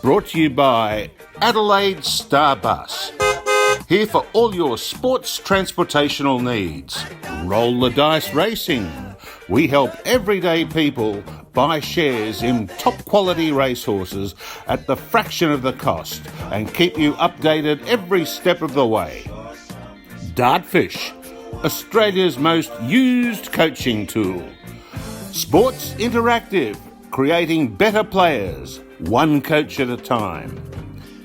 Brought to you by Adelaide Star Bus. Here for all your sports transportational needs. Roll the dice racing. We help everyday people buy shares in top quality racehorses at the fraction of the cost and keep you updated every step of the way. Dartfish, Australia's most used coaching tool. Sports Interactive, creating better players, one coach at a time.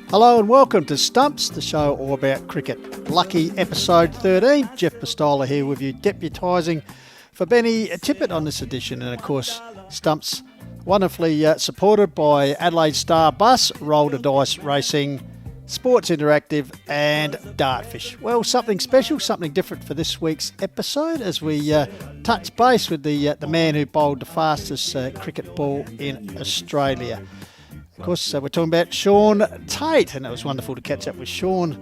Hello and welcome to Stumps, the show all about cricket. Lucky episode 13. Jeff Pistola here with you, deputising for Benny Tippett on this edition. And of course, Stumps wonderfully supported by Adelaide Star Bus, Roll the Dice Racing, Sports Interactive and Dartfish. Well, something special, something different for this week's episode as we touch base with the man who bowled the fastest cricket ball in Australia. Of course, we're talking about Shaun Tait, and it was wonderful to catch up with Shaun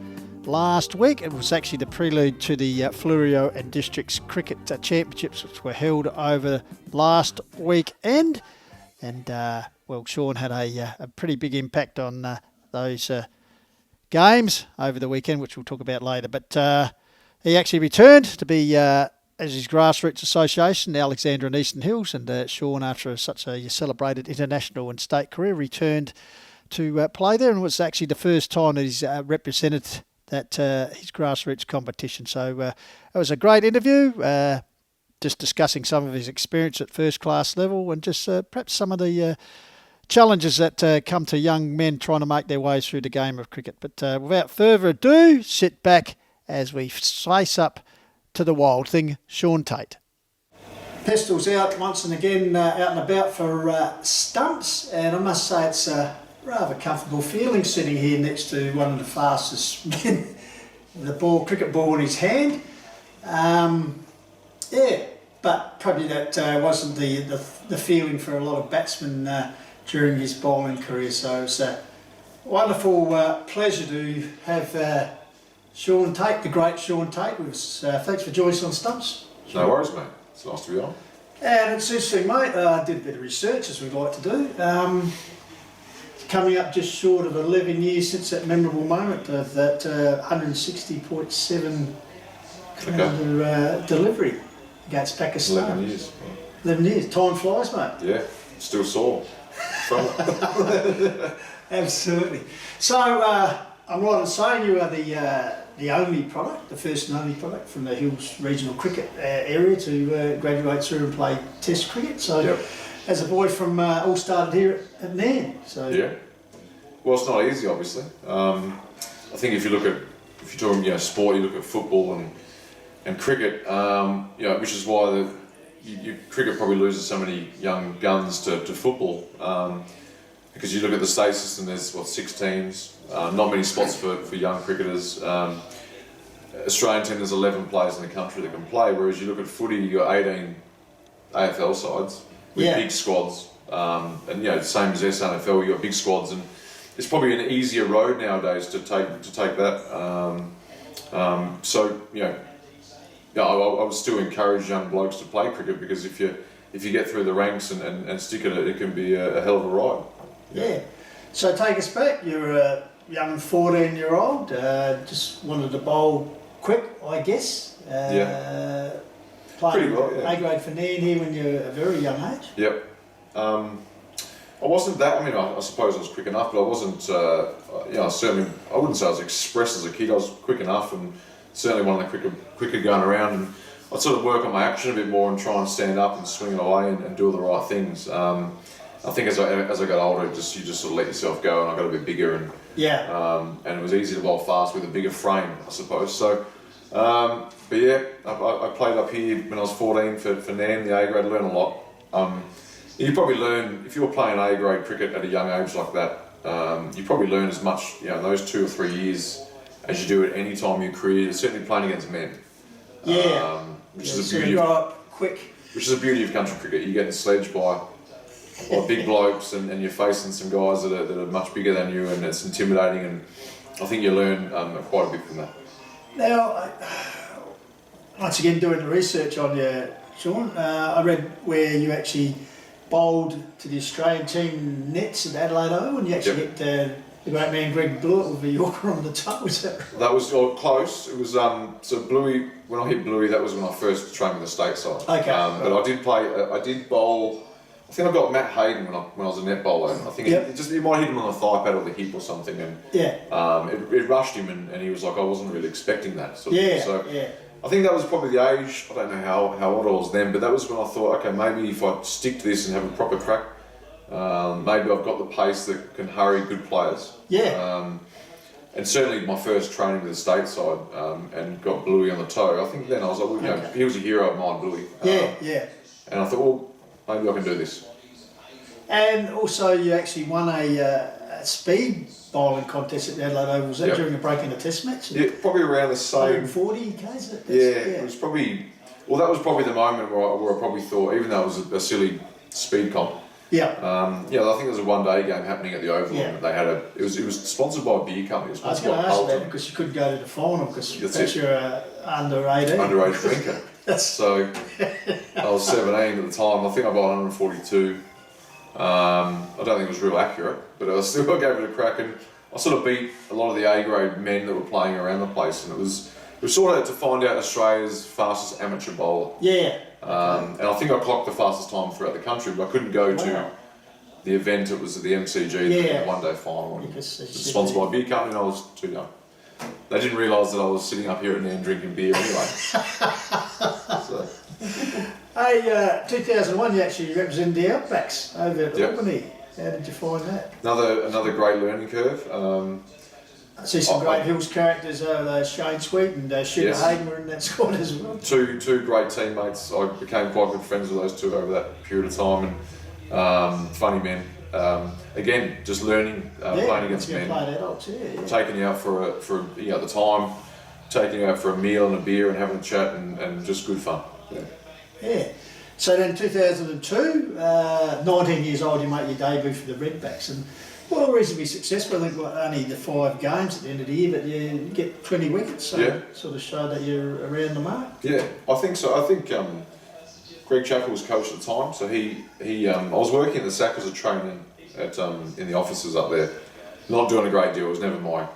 last week. It was actually the prelude to the Fleurieu and Districts Cricket Championships, which were held over last weekend. And, well, Shaun had a pretty big impact on those games over the weekend, which we'll talk about later. But he actually returned to be as his grassroots association, the Alexandra and Eastern Hills, and Shaun, after such a celebrated international and state career, returned to play there, and it was actually the first time that he's represented that his grassroots competition. So it was a great interview, just discussing some of his experience at first class level and just perhaps some of the challenges that come to young men trying to make their ways through the game of cricket. But without further ado, sit back as we face up to the wild thing, Shaun Tait. Pistol's out once and again, out and about for Stumps, and I must say it's a rather comfortable feeling sitting here next to one of the fastest men with a cricket ball in his hand. But probably that wasn't the feeling for a lot of batsmen during his bowling career. So it's a wonderful pleasure to have Shaun Tait, the great Shaun Tait. Thanks for joining us on Stumps. No worries, mate. It's nice to be on. And it's interesting, mate. I did a bit of research, as we like to do. It's coming up just short of 11 years since that memorable moment of that 160.7 kilometre delivery against Pakistan. 11 years. 11 years. Time flies, mate. Yeah, still sore. Absolutely. So, I'm right in saying you are the only product, the first and only product from the Hills Regional Cricket area to graduate through and play Test cricket. So, yep. As a boy from all started here at Nairn. So yeah. Well, it's not easy, obviously. I think if you're talking sport, you look at football and cricket. Which is why cricket probably loses so many young guns to football. Because you look at the state system, there's 6 teams. Not many spots for young cricketers. Australian team, there's 11 players in the country that can play, whereas you look at footy, you've got 18 AFL sides with big squads. Same as SNFL, you've got big squads, and it's probably an easier road nowadays to take that. I would still encourage young blokes to play cricket, because if you get through the ranks and stick at it, it can be a hell of a ride. Yeah. So take us back. You're a young 14-year-old, just wanted to bowl quick, I guess. Playing A-grade for Nairn here when you're a very young age. Yep. I wasn't that. I suppose I was quick enough, but I wasn't. Certainly, I wouldn't say I was express as a kid. I was quick enough, and certainly one of the quicker going around. And I'd sort of work on my action a bit more and try and stand up and swing it away and do all the right things. I think as I got older, you just sort of let yourself go, and I got a bit bigger, and it was easy to bowl fast with a bigger frame, I suppose. So, I played up here when I was 14 for Nairn, the A grade. Learned a lot. You probably learn, if you're playing A grade cricket at a young age like that, you probably learn as much those 2 or 3 years as you do at any time in your career. Certainly playing against men. Which is the beauty of beauty of country cricket. You're getting sledged by big blokes, and you're facing some guys that are much bigger than you, and it's intimidating, and I think you learn quite a bit from that. Now, once again doing the research on you, Shaun, I read where you actually bowled to the Australian team nets at Adelaide Oval, and you actually hit the great man Greg Blewett with a Yorker on the toe. Was that right? That was close. It was so Bluey. When I hit Bluey, that was when I first trained with the stateside. Okay. But I did play. I did bowl. I think I got Matt Hayden when I was a net bowler. I think it might hit him on the thigh pad or the hip or something, and it rushed him, and he was like, I wasn't really expecting that. Sort of thing. So I think that was probably the age. I don't know how old I was then, but that was when I thought, okay, maybe if I stick to this and have a proper crack, maybe I've got the pace that can hurry good players. Yeah. And certainly my first training with the stateside and got Bluey on the toe. I think then I was like, well, you know, he was a hero of mine, Bluey. And I thought, well, maybe I can do this. And also, you actually won a speed bowling contest at the Adelaide Oval. Was that during a break in a test match? Yeah, probably around the same. 140 k's. It was probably. Well, that was probably the moment where I probably thought, even though it was a silly speed comp. Yeah. I think there was a one-day game happening at the Oval. And they had it was sponsored by a beer company. It was I was going to ask that because you couldn't go to the final because you're under 18. Underage drinker. So I was 17 at the time. I think I bowled 142. I don't think it was real accurate, but I still gave it a crack, and I sort of beat a lot of the A-grade men that were playing around the place, and it was sort of to find out Australia's fastest amateur bowler. Yeah. And I think I clocked the fastest time throughout the country, but I couldn't go to the event. It was at the MCG, the one-day final. It was sponsored by a beer company, and I was too young. They didn't realise that I was sitting up here at Nan drinking beer anyway. So. Hey, 2001, you actually represented the Outbacks over at Albany. How did you find that? Another great learning curve. I see some great Hills characters, Shaun Sweet and Shooter Hayden were in that squad as well. Two great teammates. I became quite good friends with those two over that period of time, and funny men. Again, just learning, playing against men. Adults, taking you out for at the time, taking you out for a meal and a beer and having a chat and just good fun. Yeah. So then 2002, 19 years old, you make your debut for the Redbacks, and well, reasonably successful. I think only the 5 games at the end of the year, but you get 20 wickets, so sort of showed that you're around the mark. Yeah, I think so. I think Greg Chappell was coach at the time, so he I was working at the SAC as a trainer at in the offices up there, not doing a great deal. It was never my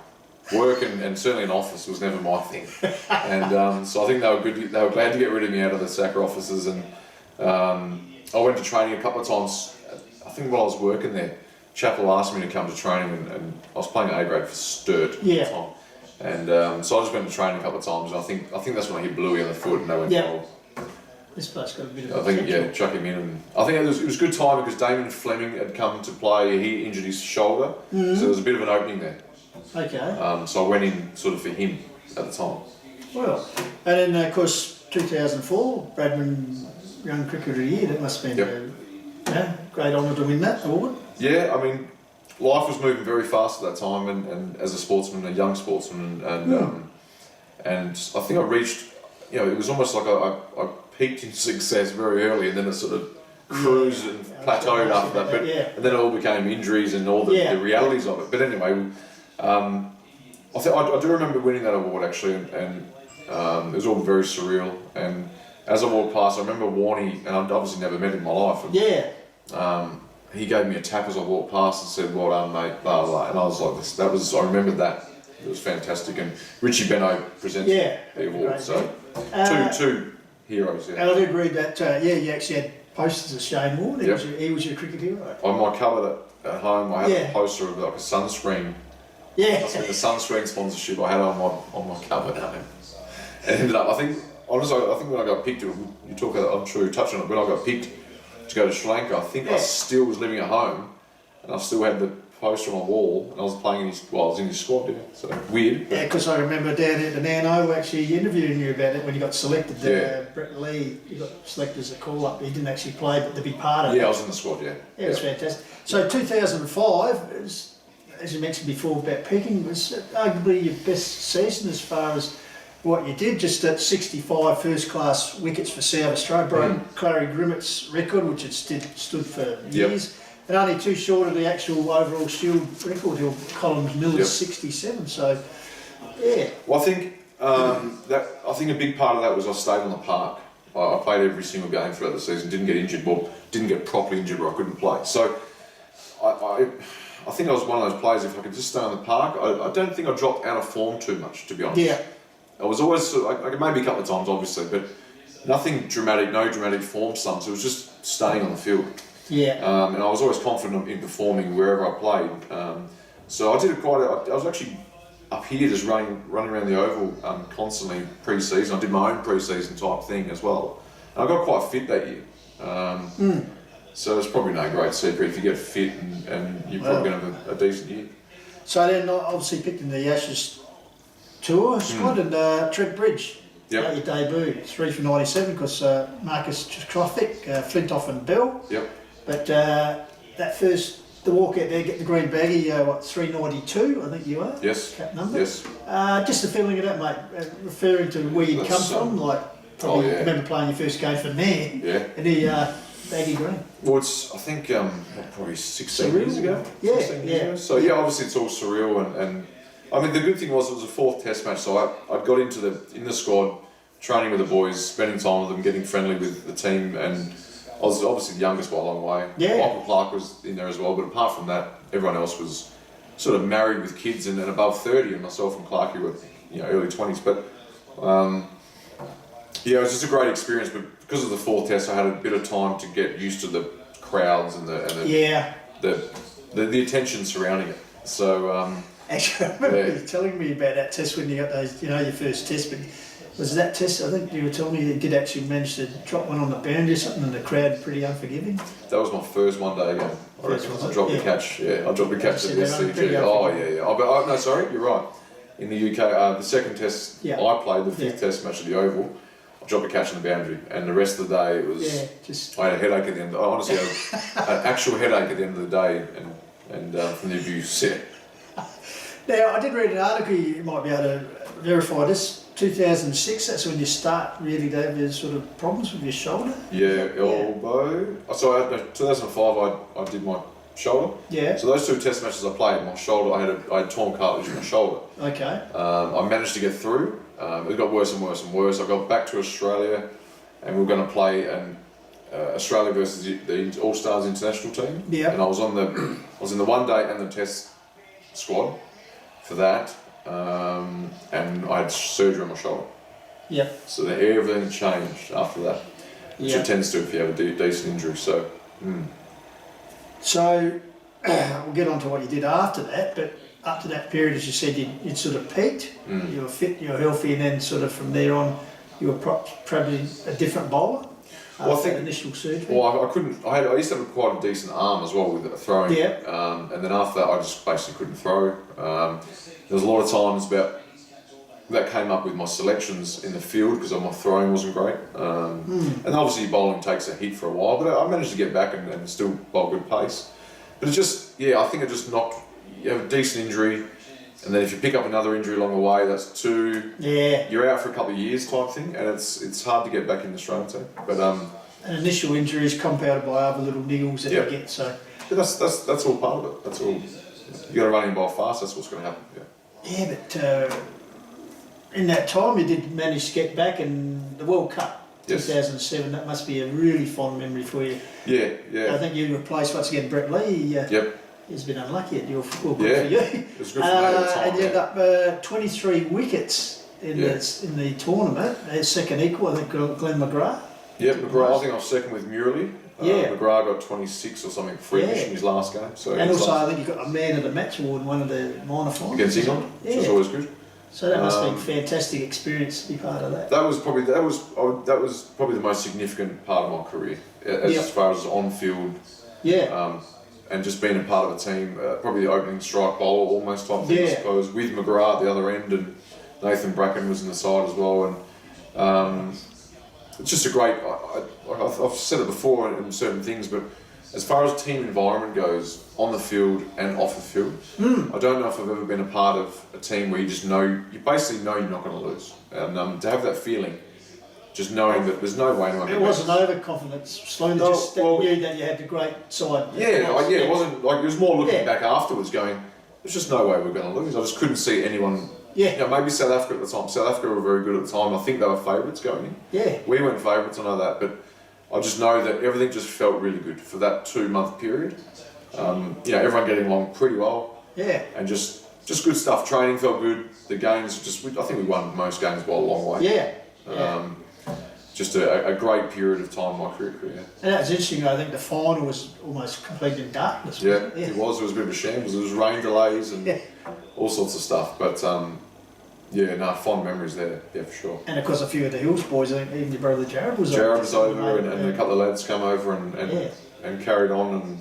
work, and certainly an office was never my thing. And so I think they were good. They were glad to get rid of me out of the SAC offices, and I went to training a couple of times. I think while I was working there, Chappell asked me to come to training, and I was playing A grade for Sturt at the time. And so I just went to training a couple of times, and I think that's when I hit Bluey on the foot, and they went, oh, this place got a bit of I think, chuck him in. And I think it was good timing because Damien Fleming had come to play. He injured his shoulder, so there was a bit of an opening there. Okay. So I went in sort of for him at the time. Well, and then of course 2004, Bradman Young Cricketer of the Year. That must have been a great honour to win that award. Yeah, I mean, life was moving very fast at that time, and as a sportsman, a young sportsman, and I think I reached, it was almost like I peaked in success very early, and then it sort of cruised and plateaued after that. But and then it all became injuries and all the realities of it. But anyway, I do remember winning that award actually, and it was all very surreal. And as I walked past, I remember Warnie, and I'd obviously never met him in my life. And, he gave me a tap as I walked past and said, "Well done, mate." Blah blah. And I was like, I remembered that. It was fantastic. And Richie Beno presented the award. So two heroes. Yeah. And I did read that. You actually had posters of Shane Warne. He was your cricket hero. On my cupboard at home, I had a poster of like a sunscreen. Yeah. That's like the sunscreen sponsorship I had on my cupboard. And ended up, I think when I got picked, I'm sure you touched on it. When I got picked to go to Sri Lanka, I think I still was living at home, and I still had the poster on my wall, and I was playing I was in his squad. So weird. Yeah, because I remember down at the Nano actually interviewing you about it when you got selected. Brett Lee, you got selected as a call up. He didn't actually play, but to be part of it. Yeah, I was in the squad. Yeah, it was fantastic. So 2005, as you mentioned before about picking, was arguably your best season as far as what you did, just at 65 first-class wickets for South Australia, broke Clary Grimmett's record, which had stood for years, and only too short of the actual overall Shield record, Collins Miller's 67. So, Well, I think I think a big part of that was I stayed on the park. I played every single game throughout the season, didn't get injured. Well, didn't get properly injured where I couldn't play. So I think I was one of those players, if I could just stay on the park, I don't think I dropped out of form too much, to be honest. Yeah. I was always, maybe a couple of times obviously, but nothing dramatic, no dramatic form slumps. It was just staying on the field. Yeah. And I was always confident in performing wherever I played. So I did I was actually up here just running around the oval constantly pre-season. I did my own pre-season type thing as well. And I got quite fit that year. So it's probably no great secret if you get fit and you're probably going to have a decent year. So then obviously picked in the Ashes tour squad and Trent Bridge. Yep. Your debut, 3 for 97 because Marcus Trothick, Flintoff and Bell. Yep. But the walk out there, get the green baggie, 392 I think you are? Yes. Cap number? Yes. Just the feeling of that, mate, referring to where you come from, like probably remember playing your first game for Nairn. Yeah. And the baggy green. Well, it's, I think, probably 16 surreal. years ago. Yeah, 16 years ago. So, yeah, obviously it's all surreal. And I mean, the good thing was it was a 4th test match. So I got in the squad, training with the boys, spending time with them, getting friendly with the team. And I was obviously the youngest by a long way. Yeah. Michael Clark was in there as well. But apart from that, everyone else was sort of married with kids and above 30. And myself and Clarky were, early 20s. But, yeah, it was just a great experience. But because of the 4th test, I had a bit of time to get used to the crowds and the attention surrounding it. So actually, I remember you telling me about that test when you got those, your first test. But was that test? I think you were telling me you did actually manage to drop one on the boundary or something, and the crowd pretty unforgiving. That was my first one-day game. I dropped the catch. Yeah, I dropped the catch at the SCG. Oh yeah. No, sorry, you're right. In the UK, the second test I played, the 5th test match at the Oval. I dropped a catch on the boundary, and the rest of the day it was. I had a headache at the end. I honestly had an actual headache at the end of the day, and from the abuse. Yeah. Now I did read an article. You might be able to verify this. 2006. That's when you start really to have these sort of problems with your shoulder. Yeah, elbow. So 2005, I did my shoulder. Yeah. So those 2 test matches I played, my shoulder, I had torn cartilage in my shoulder. Okay. I managed to get through. It got worse and worse and worse. I got back to Australia, and we were going to play Australia versus the All Stars international team. Yeah. And I was in the one day and the test squad for that, and I had surgery on my shoulder. Yep. So everything changed after that, which it tends to if you have a decent injury. So. So we'll get on to what you did after that, but up to that period, as you said, you'd sort of peaked, you were fit, you were healthy, and then sort of from there on, you were probably a different bowler after that initial surgery. Well, I couldn't, I used to have quite a decent arm as well with throwing, and then after that I just basically couldn't throw. There was a lot of times that came up with my selections in the field because my throwing wasn't great. And obviously bowling takes a hit for a while, but I managed to get back and still bowl good pace. But it's just, I think it just knocked, you have a decent injury, and then if you pick up another injury along the way, that's 2. Yeah. You're out for a couple of years type thing, and it's hard to get back in the Australian team. But an initial injury is compounded by other little niggles that you get. So that's all part of it. That's all. You got to run in bowl fast. That's what's going to happen. Yeah, but in that time you did manage to get back, and the World Cup. 2007, that must be a really fond memory for you. Yeah. I think you replaced once again Brett Lee. He's been unlucky at your good for you. It was good for me at the time. And you ended up 23 wickets in the tournament. Second equal, I think Glenn McGrath. Yeah, McGrath. I think I was second with Murley. McGrath got 26 or something freakish in his last game. So and also, I think you got a man of the match award in one of the minor finals against England, which was always good. So that must have been a fantastic experience to be part of that. That was probably the most significant part of my career, as far as on field. And just being a part of a team, probably the opening strike bowler almost type thing, I suppose, with McGrath at the other end, and Nathan Bracken was in the side as well, and it's just a great. I've said it before in certain things, but as far as team environment goes, on the field and off the field, I don't know if I've ever been a part of a team where you basically know you're not going to lose, and to have that feeling. Just knowing that there's no way anyone can. It wasn't overconfidence. Sloan just knew that you had the great side. It wasn't like it was more looking back afterwards, going, "There's just no way we're going to lose." I just couldn't see anyone. Maybe South Africa at the time. South Africa were very good at the time. I think they were favourites going in. We weren't favourites. I know that, but I just know that everything just felt really good for that 2-month period. Everyone getting along pretty well. Yeah. And just good stuff. Training felt good. The games, I think we won most games by a long way. Yeah. Just a great period of time in my career. And that was interesting. I think the final was almost complete in darkness. Yeah, Wasn't it? it was. It was a bit of a shambles. There was rain delays and all sorts of stuff. But fond memories there. Yeah, for sure. And of course, a few of the Hills boys. I think even your brother Jared was over. Jared was over, and a couple of lads come over and carried on and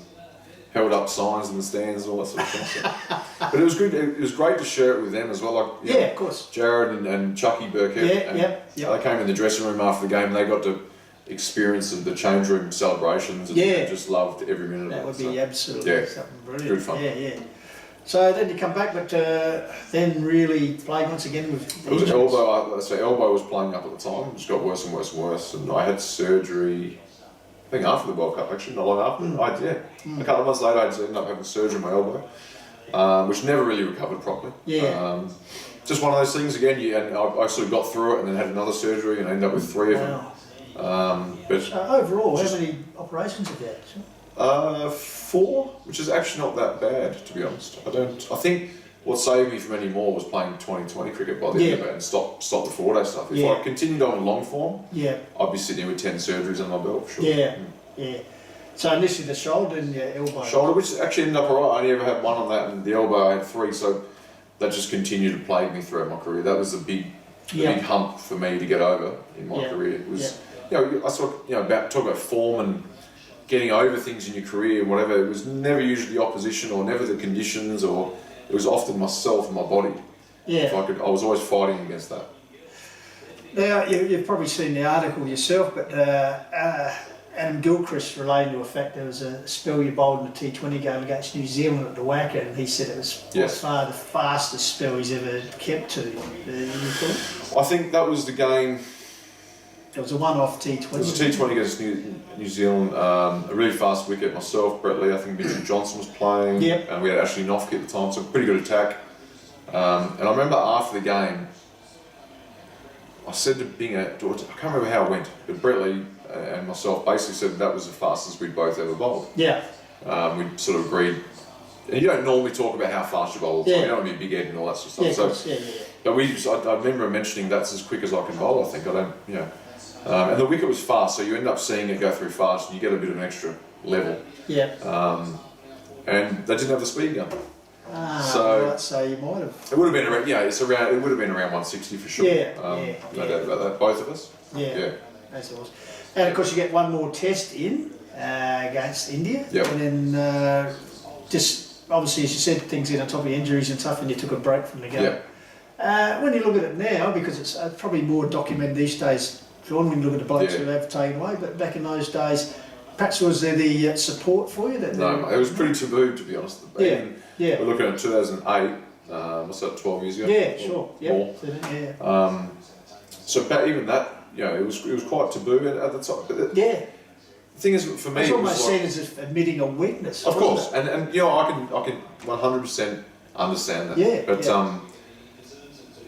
held up signs in the stands and all that sort of thing. But it was good. It was great to share it with them as well. Of course. Jared and Chucky Burkett. They came in the dressing room after the game. And they got to experience the change room celebrations and just loved every minute of it. That would be absolutely something brilliant. Good fun. Yeah. So then you come back, but then really play once again with. It was elbow. Elbow was playing up at the time. It just got worse and worse and worse. And I had surgery. I think after the World Cup, actually, not long after. A couple of months later, I ended up having surgery on my elbow, which never really recovered properly. Just one of those things again. And I sort of got through it, and then had another surgery, and I ended up with 3 of them. But overall, how many operations have you had? 4, which is actually not that bad, to be honest. I think what saved me from any more was playing 2020 cricket by the end of it and stop the 4-day stuff. If I continued on in long form, I'd be sitting here with 10 surgeries on my belt for sure. Yeah. So initially the shoulder and your elbow. Shoulder, which actually ended up alright. I only ever had 1 on that, and the elbow I had 3. So that just continued to plague me throughout my career. That was the big hump for me to get over in my career. It was, I sort of, talk about form and getting over things in your career and whatever. It was never usually the opposition or never the conditions, or it was often myself and my body. If I was always fighting against that. Now, you've probably seen the article yourself, but Adam Gilchrist relating to a fact there was a spell you bowled in a T20 game against New Zealand at the Wacker, and he said it was by far the fastest spell he's ever kept to. I think that was the game. It was a one-off T20. It was a T20 against New Zealand, a really fast wicket. Myself, Brett Lee, I think Mitchell Johnson was playing, and we had Ashley Noffke at the time, so pretty good attack. And I remember after the game, I said to Binger, I can't remember how it went, but Brett Lee and myself basically said that was the fastest we'd both ever bowled. We sort of agreed. And you don't normally talk about how fast you bowl all the time. You don't want to be a big head and all that sort of stuff. But I remember mentioning that's as quick as I can bowl, I think. And the wicket was fast, so you end up seeing it go through fast and you get a bit of an extra level. And they didn't have the speed gun. So you might have. It would have been around. It would have been around 160 for sure. No doubt about that. Both of us. As it was. And of course, you get one more test in against India, and then just obviously, as you said, things in on top of injuries and stuff, and you took a break from the game. When you look at it now, because it's probably more documented these days, Shaun, when you look at the blokes who have taken away, but back in those days, perhaps was there the support for you? No, it was pretty taboo, to be honest. We're looking at 2008. What's that? 12 years ago. More. So even that, it was quite taboo at the time. But the thing is, for me, it's almost like, seen as admitting a weakness. Of course, and I can 100% understand that. But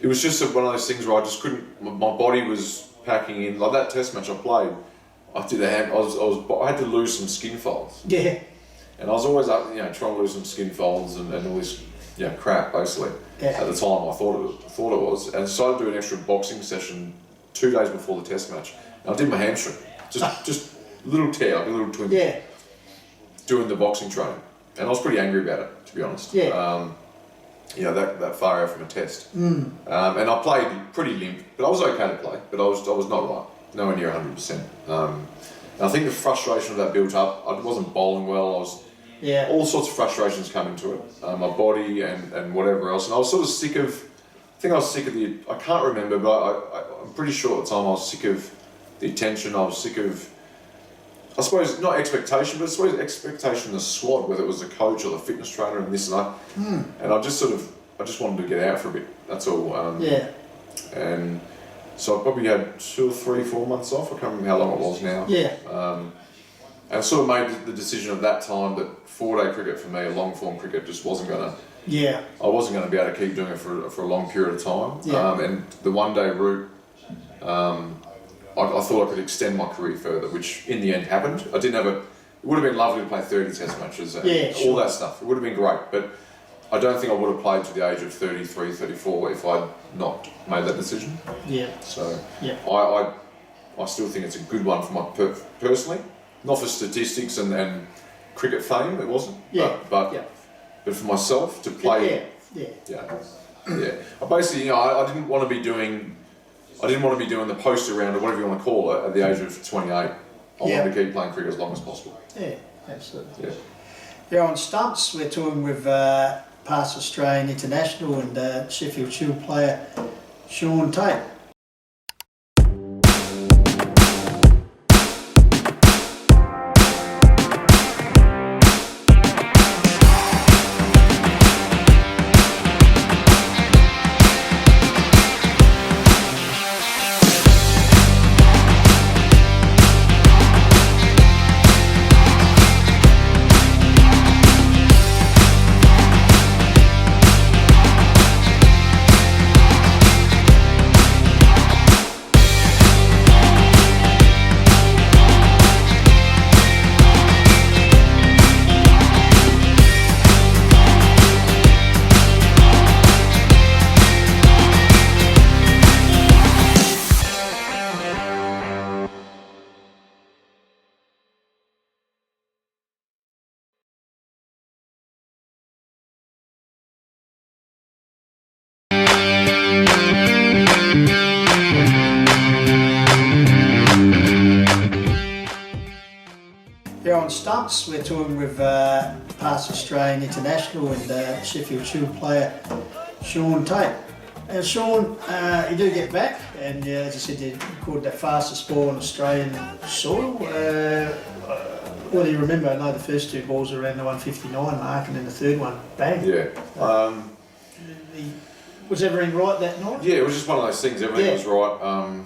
it was just one of those things where I just couldn't. My body was packing in. Like that Test match I played, I had to lose some skin folds. And I was always trying to lose some skin folds and all this crap basically. At the time, I thought it was, and decided to do an extra boxing session 2 days before the Test match. And I did my hamstring, just a little tear, like a little twinge. Doing the boxing training, and I was pretty angry about it, to be honest. That far out from a Test. And I played pretty limp, but I was okay to play. But I was not right, nowhere near 100%. And I think the frustration of that built up. I wasn't bowling well. I was all sorts of frustrations coming to it. My body and whatever else. And I was sort of sick of. I think I was sick of the. I can't remember, but I'm pretty sure at the time I was sick of the attention. I was sick of. I suppose not expectation, but I suppose expectation in the squad, whether it was the coach or the fitness trainer and this and that. And I just wanted to get out for a bit. That's all. And so I probably had 2 or 3, 4 months off. I can't remember how long it was now. And I sort of made the decision at that time that 4-day cricket for me, long form cricket, just wasn't going to. I wasn't going to be able to keep doing it for a long period of time. And the 1-day route. I I thought I could extend my career further, which in the end happened. I didn't have a. It would have been lovely to play 30 Test matches and all that stuff. It would have been great, but I don't think I would have played to the age of 33, 34 if I'd not made that decision. Yeah. So Yeah. I still think it's a good one for my personally, not for statistics and cricket fame. It wasn't. Yeah. But for myself to play. Yeah. I basically, I didn't want to be doing the poster round or whatever you want to call it at the age of 28. I wanted to keep playing cricket as long as possible. Yeah, absolutely. Yeah. Here on Stumps, we're talking with past Australian international and Sheffield Shield player Shaun Tait. Here on Stumps, we're talking with past Australian international and Sheffield Shield player Shaun Tait. Now Shaun, you do get back and as I said, you recorded that fastest ball on Australian soil. What do you remember? I know the first two balls were around the 159 mark and then the third one, bang. Yeah. Was everything right that night? Yeah, it was just one of those things. Everything was right.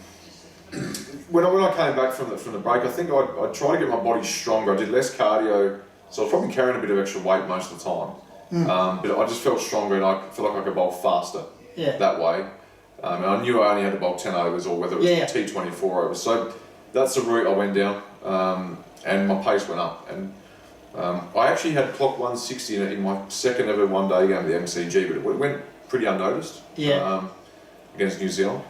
When I came back from the break, I think I tried to get my body stronger. I did less cardio, so I was probably carrying a bit of extra weight most of the time. But I just felt stronger and I felt like I could bowl faster that way. And I knew I only had to bowl 10 overs or whether it was T24 overs. So that's the route I went down, and my pace went up. And I actually had clocked 160 in my second ever one-day game at the MCG, but it went pretty unnoticed against New Zealand.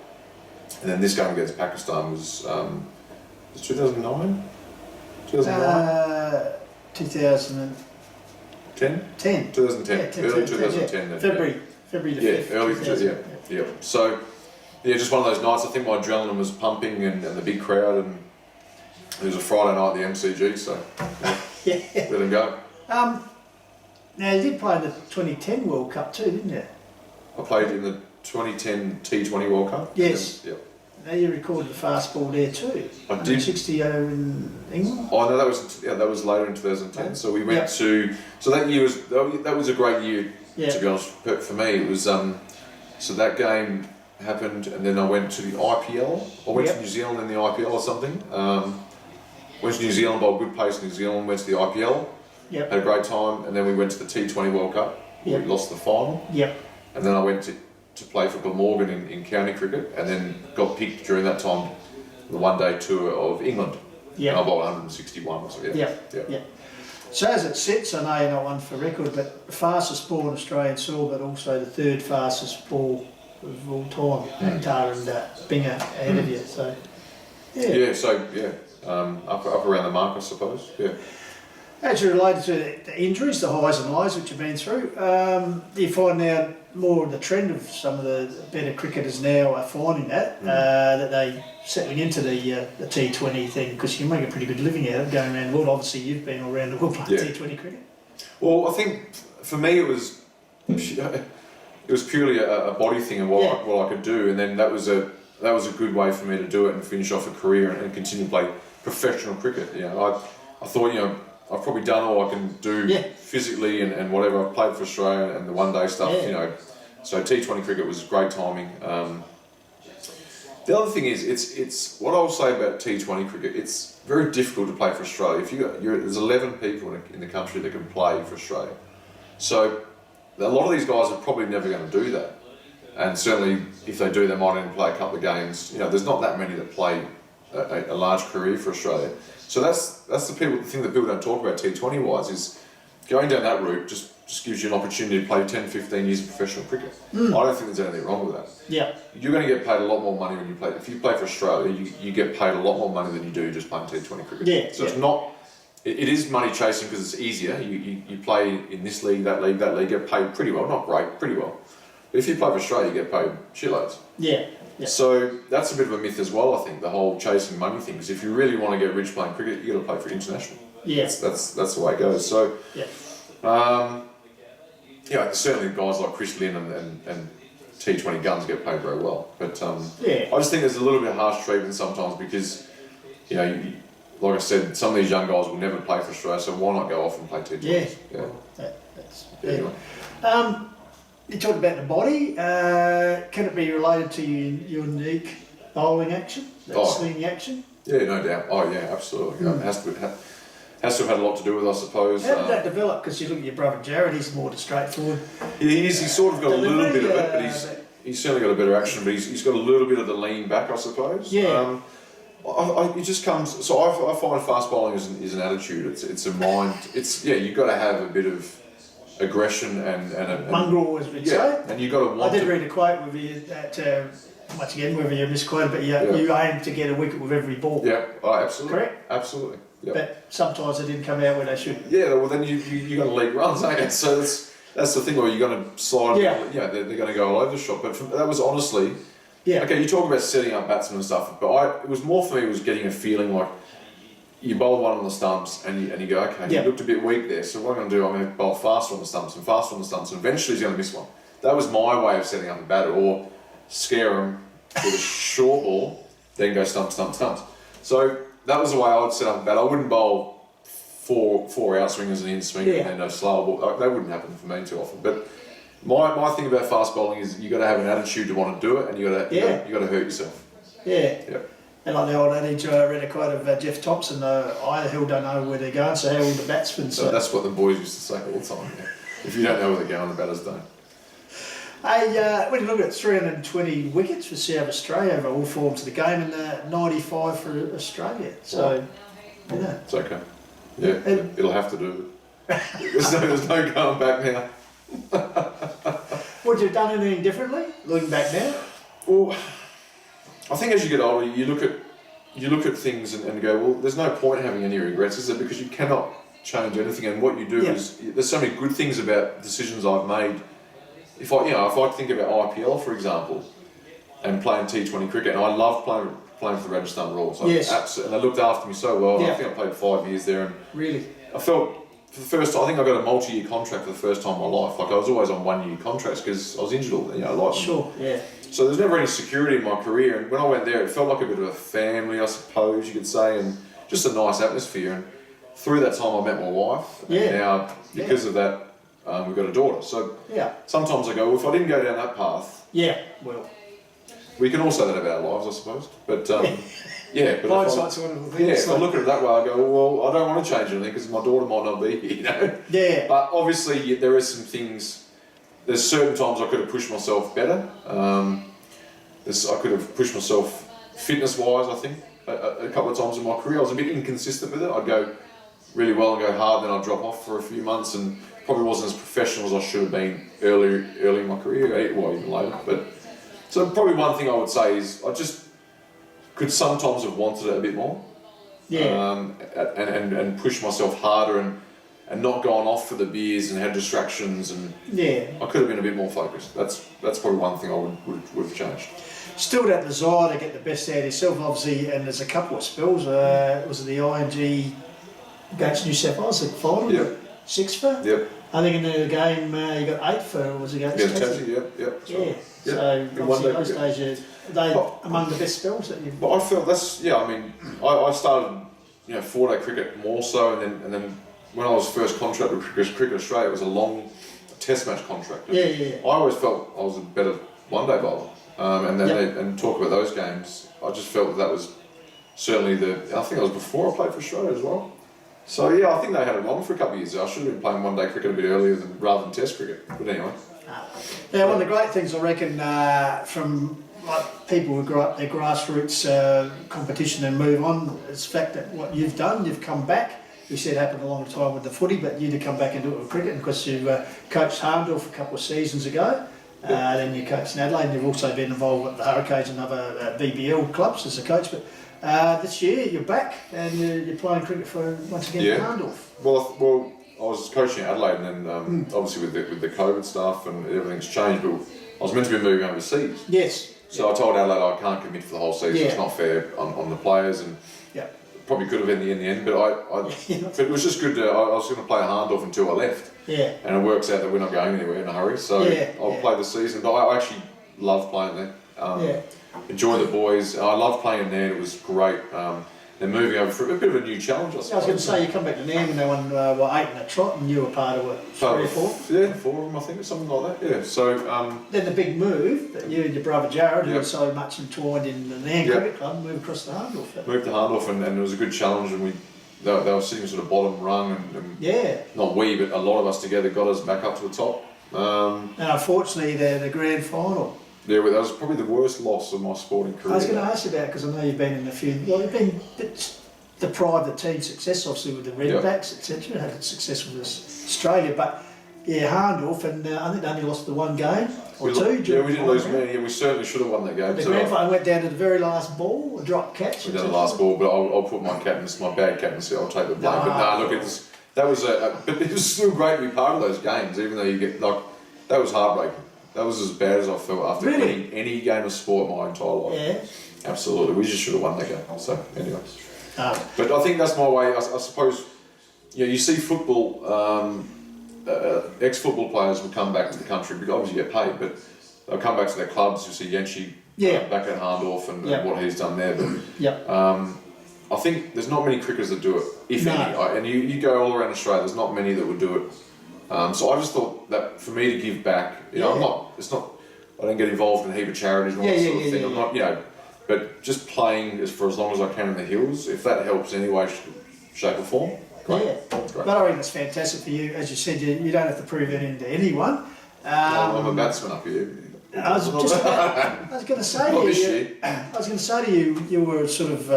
And then this game against Pakistan was 2009? 2009? 2010. 2010. Early 2010. February the 5th. Early 2010. Yeah. So, just one of those nights. I think my adrenaline was pumping and the big crowd, and it was a Friday night at the MCG, so let them go. Now you did play in the 2010 World Cup too, didn't you? I played in the 2010 T20 World Cup. Yes. Yep. Now you recorded the fast ball there too. I did. 60 over in England. Oh no, that was later in 2010. So we went to. So that year was a great year. To be honest, for me it was. So that game happened, and then I went to the IPL. I went to New Zealand in the IPL or something. Went to New Zealand, bowled good pace in New Zealand. Went to the IPL. Yep. Had a great time, and then we went to the T20 World Cup. We lost the final. Yep. And then I went to play for Glamorgan in county cricket, and then got picked during that time the one-day tour of England. Yeah. And I bowled 161 or so. Yeah. So as it sits, I know you're not one for record, but the fastest ball in Australian soil, but also the third fastest ball of all time. Tar and Binger ahead of you. So up around the mark, I suppose. Yeah. As you related to the injuries, the highs and lows which you've been through, do you find now more of the trend of some of the better cricketers now are finding that they settling into the T20 thing, because you make a pretty good living out of it going around the world. Obviously, you've been all around the world playing T20 cricket. Well, I think for me it was purely a body thing and what I could do, and then that was a good way for me to do it and finish off a career and continue to play professional cricket. I thought I've probably done all I can do physically and whatever. I've played for Australia and the one-day stuff, So T20 cricket was great timing. The other thing is, it's what I'll say about T20 cricket. It's very difficult to play for Australia. There's 11 people in the country that can play for Australia, so a lot of these guys are probably never going to do that. And certainly, if they do, they might only play a couple of games. There's not that many that play a large career for Australia. So that's the thing that people don't talk about T20 wise is going down that route just gives you an opportunity to play 10, 15 years of professional cricket. I don't think there's anything wrong with that. Yeah. You're going to get paid a lot more money when you play. If you play for Australia, you get paid a lot more money than you do just playing T20 cricket. Yeah. So it's not. It is money chasing because it's easier. You play in this league, that league, get paid pretty well. Not great, pretty well. But if you play for Australia, you get paid shitloads. Yeah. Yeah. So that's a bit of a myth as well, I think, the whole chasing money thing. Because if you really want to get rich playing cricket, you got to play for international. Yeah. That's the way it goes. So, certainly guys like Chris Lynn and T20 guns get paid very well. But I just think there's a little bit of harsh treatment sometimes because, like I said, some of these young guys will never play for Australia, so why not go off and play T20? Yeah. Anyway. You talked about the body. Can it be related to your unique bowling action, swinging action? Yeah, no doubt. Oh, yeah, absolutely. It has to have had a lot to do with it, I suppose. How did that develop? Because you look at your brother Jared, he's more straightforward. He's sort of got a little bit of it, but he's certainly got a better action, but he's got a little bit of the lean back, I suppose. Yeah. It just comes. So I find fast bowling is an attitude. It's a mind. You've got to have a bit of aggression and mongrel, as we'd say. And you got to want. I did read a quote with you that once again, whether you misquoted, but you aim to get a wicket with every ball. Yeah, absolutely. Correct. Absolutely. Yep. But sometimes they didn't come out where they should. Yeah, well then you got to lead runs, ain't you? So that's the thing where you're going to slide. Yeah. They're going to go all over the shop. But that was honestly. Yeah. Okay, you talk about setting up batsmen and stuff, but it was more for me. It was getting a feeling like you bowl one on the stumps and you go, okay, you looked a bit weak there. So what I'm going to do, I'm going to bowl faster on the stumps and faster on the stumps, and eventually he's going to miss one. That was my way of setting up a batter, or scare him with a short ball, then go stump, stump, stumps. So that was the way I would set up a batter. I wouldn't bowl four outswingers and in swing and then a slower ball. That wouldn't happen for me too often. But my thing about fast bowling is you got to have an attitude to want to do it, and you got to hurt yourself. Yeah. Yep. And like the old adage, I read a quote of Jeff Thompson, I the hell don't know where they're going, so how will the batsmen? So that's what the boys used to say all the time. Yeah. If you don't know where they're going, the batters don't. Hey, when you look at 320 wickets for South Australia over all forms of the game, and 95 for Australia, so it's okay. Yeah, it'll have to do it. There's no going back now. Would you have done anything differently, looking back now? Well, I think as you get older, you look at things and go, well, there's no point having any regrets, is there? Because you cannot change anything, and what you do is there's so many good things about decisions I've made. If I think about IPL, for example, and playing T20 cricket, and I loved playing for the Rajasthan Royals. And they looked after me so well. I think I played 5 years there, and really, I felt for the first time, I think I got a multi-year contract for the first time in my life. Like I was always on 1 year contracts because I was injured all the So there's never any security in my career, and when I went there, it felt like a bit of a family, I suppose you could say, and just a nice atmosphere. And through that time, I met my wife. And now, because of that, we've got a daughter. So sometimes I go, well, if I didn't go down that path, we can all say that about our lives, I suppose. But but hindsight's one of the things. If I look at it that way, I go, well, I don't want to change anything because my daughter might not be here, Yeah. But obviously, there are some things. There's certain times I could have pushed myself better. I could have pushed myself fitness-wise, I think, a couple of times in my career. I was a bit inconsistent with it. I'd go really well and go hard, then I'd drop off for a few months, and probably wasn't as professional as I should have been early in my career, well, even later. But so probably one thing I would say is I just could sometimes have wanted it a bit more. And push myself harder and not gone off for the beers and had distractions, and I could have been a bit more focused. That's probably one thing I would have changed. Still that desire to get the best out of yourself, obviously, and there's a couple of spells. Was it the ING against New South Wales, the final? Yep. 6 for? Yep. I think in the game you got 8 for, was it against Tassie? Yep. So obviously those days they among the best spells that you've... But I felt I started 4-day cricket more so, and then when I was first contracted with Cricket Australia, it was a long test match contract. I always felt I was a better one-day bowler. And talk about those games, I just felt that was certainly I think it was before I played for Australia as well. So I think they had it wrong for a couple of years. I should have been playing one-day cricket a bit earlier rather than test cricket. But anyway. One of the great things I reckon from like people who grow up their grassroots competition and move on, it's the fact that what you've done, you've come back. You said happened a long time with the footy, but you to come back and do it with cricket, because you coached Harndorf a couple of seasons ago. Then you coached in Adelaide, and you've also been involved with the Hurricanes and other BBL clubs as a coach. But this year you're back and you're playing cricket for once again for Harndorf. Well, I was coaching in Adelaide, and then obviously with the COVID stuff and everything's changed, but I was meant to be moving overseas. Yes. So I told Adelaide I can't commit for the whole season. It's not fair on the players, and probably could have in the end. But but it was just good. I was going to play Harndorf until I left. Yeah. And it works out that we're not going anywhere in a hurry. So I'll play the season. But I actually love playing there. Enjoy the boys. I love playing there. It was great. They're moving over for a bit of a new challenge, I suppose. I was going to say, you come back to Nam and they won 8 in a trot, and you were part of it, 3 or 4? Yeah, 4 of them, I think, or something like that. Yeah. So then the big move that you and your brother Jared, who were so much entwined in the Nam Cricket Club, moved across to Harndorf. Moved to Harndorf, and it was a good challenge, and they were sitting sort of bottom rung, and not we, but a lot of us together got us back up to the top. And unfortunately, the grand final. Yeah, that was probably the worst loss of my sporting career. I was going to ask you about it, because I know you've been in a few. Well, you've been deprived of team success, obviously, with the Redbacks, etc. Had success with Australia, but Harndorf, and I think they only lost the 1 game or 2. We didn't lose many. Yeah, we certainly should have won that game. The grand final went down to the very last ball, a drop catch. We did the last ball, but I'll put my bad captaincy. I'll take the blame. But no, look, that was but it was still great to be part of those games, even though you get that was heartbreaking. That was as bad as I felt after any game of sport my entire life. Yeah. Absolutely. We just should have won that game. So, anyway. But I think that's my way. I suppose, you see football, ex-football players will come back to the country because obviously get paid, but they'll come back to their clubs. You see Yenchi back at Harndorf and what he's done there. But I think there's not many cricketers that do it, if any. And you go all around Australia, there's not many that would do it. So I just thought that for me to give back, I don't get involved in a heap of charities and all that sort of thing. I'm not, but just playing for as long as I can in the hills, if that helps in any way, shape or form, great. Great. But I think that's fantastic for you. As you said, you don't have to prove anything to anyone. I'm a batsman up here. I was going to say to you, you were sort of,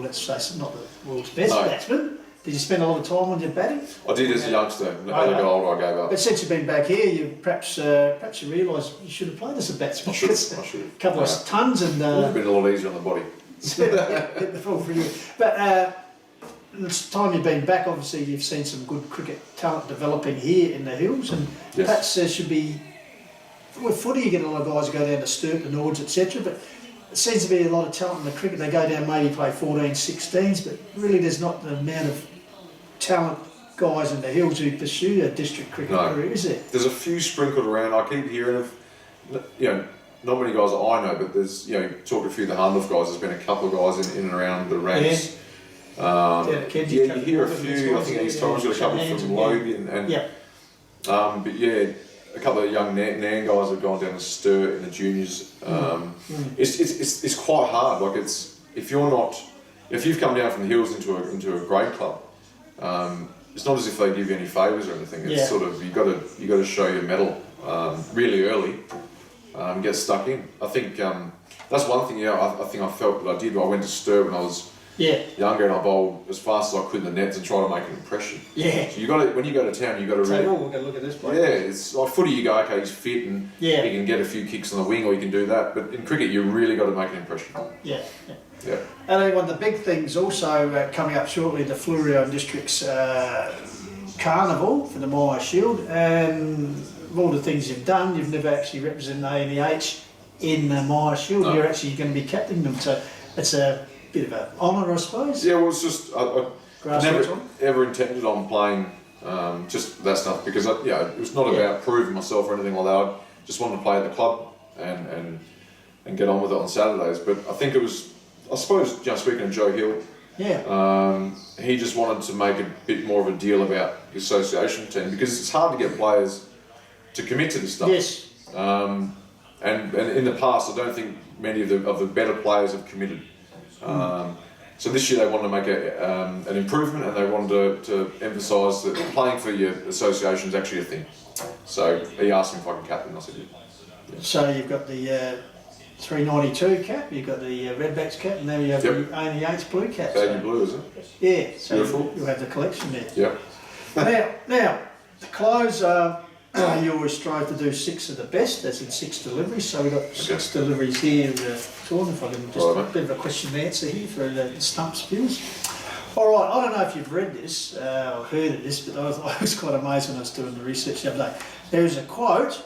let's say, not the world's best batsman. Did you spend a lot of time on your batting? I did as a youngster. As I got older, I gave up. But since you've been back here, you perhaps you realise you should have played as a batsman. I should have. A couple of tons and... it would have been a lot easier on the body. Hit the full for you. But this time you've been back, obviously you've seen some good cricket talent developing here in the hills, and perhaps there should be... With footy, you get a lot of guys who go down to Sturt, the Nords, etc. But it seems to be a lot of talent in the cricket. They go down, maybe play 14, 16s, but really there's not the amount of talent guys in the hills who pursue a district cricket career, is there? There's a few sprinkled around. I keep hearing of, not many guys that I know, but there's, talk to a few of the Harndorf guys. There's been a couple of guys in and around the ranks. You hear a few. I think East Torrens got a couple from Logie, but a couple of young Nan guys have gone down to Sturt in the juniors. It's quite hard. Like if you've come down from the hills into a grade club. It's not as if they give you any favours or anything. It's sort of you got to show your mettle really early, get stuck in. I think that's one thing. I think I felt that I did. I went to Sturt when I was younger, and I bowled as fast as I could in the nets and try to make an impression. Yeah. So when you go to town, you got to really. We're going to look at this play. Yeah, it's like footy. You go, okay, he's fit and he can get a few kicks on the wing, or you can do that. But in cricket, you really got to make an impression. Yeah. And one of the big things also coming up shortly, the Flurio District's carnival for the Maya Shield, and of all the things you've done, you've never actually represented ANEH in the Maya Shield. No. You're actually going to be captaining them, so it's a bit of an honour, I suppose. Yeah, well, it's just I never ever intended on playing just that stuff because it was not about proving myself or anything like that. I just wanted to play at the club and get on with it on Saturdays. But I think it was. I suppose, speaking of Joe Hill, he just wanted to make a bit more of a deal about the association team because it's hard to get players to commit to this stuff. Yes. And in the past, I don't think many of the better players have committed. So this year they wanted to make an improvement, and they wanted to emphasise that playing for your association is actually a thing. So he asked me if I could captain, and I said yeah. So you've got the 392 cap, you've got the Redbacks cap, and now you have the only Yates blue cap. Baby blue, is it? Yeah, so beautiful. you'll have the collection there. Yep. now, the clothes, you always strive to do 6 of the best, as in 6 deliveries, so we've got 6 deliveries here, Sean, if I can just a bit of a question and answer here for the Stumps viewers. Alright, I don't know if you've read this, or heard of this, but I was quite amazed when I was doing the research the other day. There is a quote,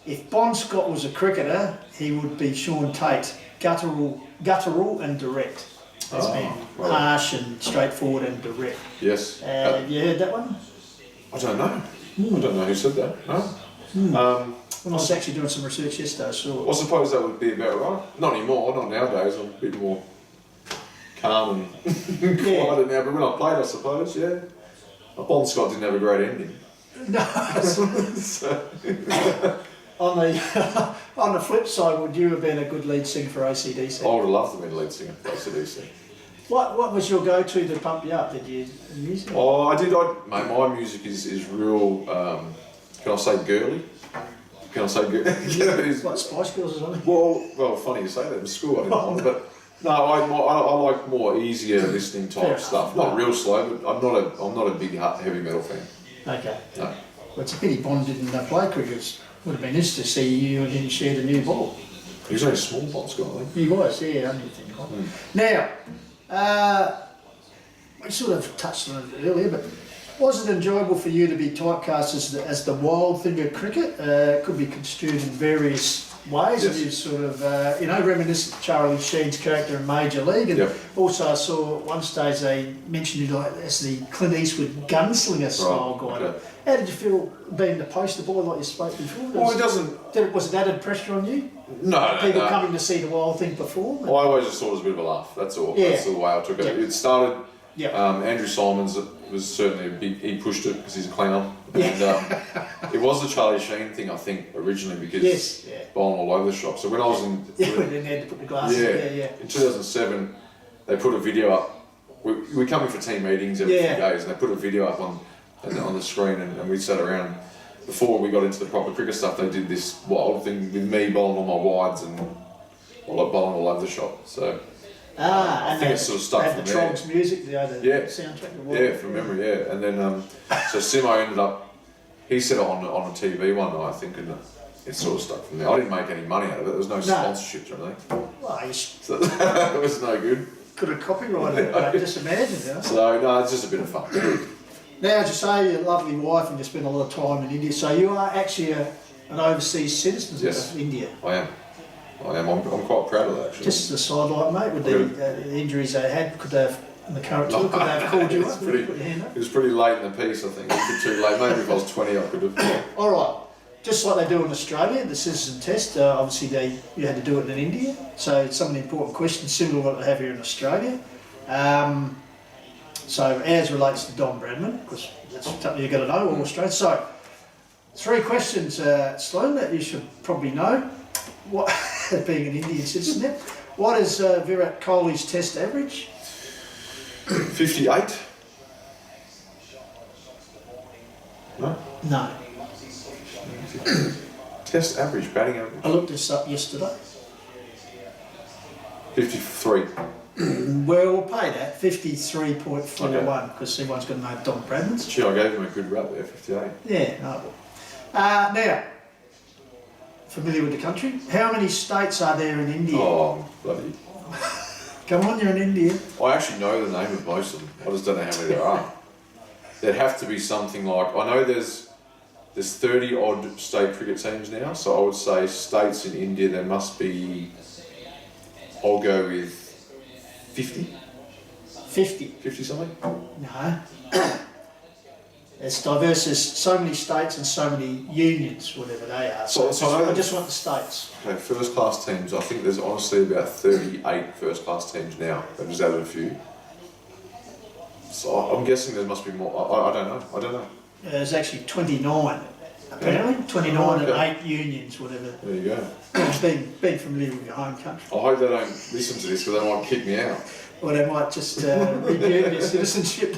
if Bon Scott was a cricketer, he would be Shaun Tait, guttural and direct. Has been harsh and straightforward and direct. Yes. Have you heard that one? I don't know. I don't know who said that. No. When I was actually doing some research yesterday, I saw it. I suppose that would be about right. Not anymore, not nowadays. I'm a bit more calm and quieter now, but when I played, I suppose, yeah. Bon Scott didn't have a great ending. No. On the flip side, would you have been a good lead singer for AC/DC? I would have loved to have been lead singer for AC/DC. What was your go-to to pump you up? Did you music? Oh, I did. Mate, my music is real. Can I say girly? Can I say girly? Like Spice Girls or something? Well, funny you say that. In school, I didn't mind, but no, I like more easier listening type stuff. Not real slow, but I'm not a big heavy metal fan. Okay. No. Well, it's a pity Bond didn't play cricket. Would have been interesting to see you and him share the new ball. He was only small, Bon Scott, I think. He was, yeah, only thing. Now, we sort of touched on it earlier, but was it enjoyable for you to be typecast as the wild thing of cricket? It could be construed in various ways. Yes. You sort of, reminiscent of Charlie Sheen's character in Major League. And also I saw at one stage they mentioned you like as the Clint Eastwood gunslinger style guy. Okay. How did you feel being the poster boy like you spoke before? Well, it doesn't... Was it added pressure on you? No, People coming to see the wild thing perform? I always just thought it was a bit of a laugh, that's all. Yeah. That's the way I took it. Yeah. It started... Yeah. Andrew Simons was certainly a big... He pushed it because he's a clown. Yeah. And it was the Charlie Sheen thing, I think, originally, because bowling all over the shop. So when I was in... Yeah, when they had to put the glasses in 2007, they put a video up. We come in for team meetings every few days, and they put a video up on the screen, and we sat around. Before we got into the proper cricket stuff, they did this wild thing with me bowling all my wides and bowling all over the shop. So I think it's sort of stuck from the there. Trogs music, the soundtrack. Yeah, from memory, yeah. And then so Simo ended up. He said it on a TV one night, I think, and it sort of stuck from there. I didn't make any money out of it. There was no sponsorships or anything. Well, so it was no good. Could have copyrighted it, but just imagine, you know? So no, it's just a bit of fun. Now, as you say, your lovely wife and you spend a lot of time in India, so you are actually an overseas citizen of India. I am. I'm quite proud of that, actually. Just as a sidelight, mate, with the injuries they had, could they have, in the current tour, could they have called you up? It was pretty late in the piece, I think. It was a bit too late. Maybe if I was 20, I could have. All right. Just like they do in Australia, the citizen test, obviously you had to do it in India, so it's some of the important questions similar to what they have here in Australia. So ours relates to Don Bradman, because that's something you've got to know, all Australians. So, 3 questions, Sloan, that you should probably know. What, being an Indian citizen now, what is Virat Kohli's test average? 58. No? No. Test average, batting average? I looked this up yesterday. 53. Well, we'll pay that, 53.41, because everyone's got to know Don Bradman's. Gee, I gave him a good rap there, 58. Yeah, no. Now, familiar with the country? How many states are there in India? Oh, bloody. Come on, you're in India. I actually know the name of most of them. I just don't know how many there are. There'd have to be something like... I know there's 30-odd state cricket teams now, so I would say states in India, there must be... I'll go with 50? 50? 50 something? No. It's diverse. There's so many states and so many unions, whatever they are. So I just want the states. Okay, first class teams. I think there's honestly about 38 first class teams now. They've just added a few. So I'm guessing there must be more. I don't know. There's actually 29. Apparently, 29 and 8 unions, whatever. There you go. Being familiar with your home country. I hope they don't listen to this because they might kick me out. Or they might just review your citizenship.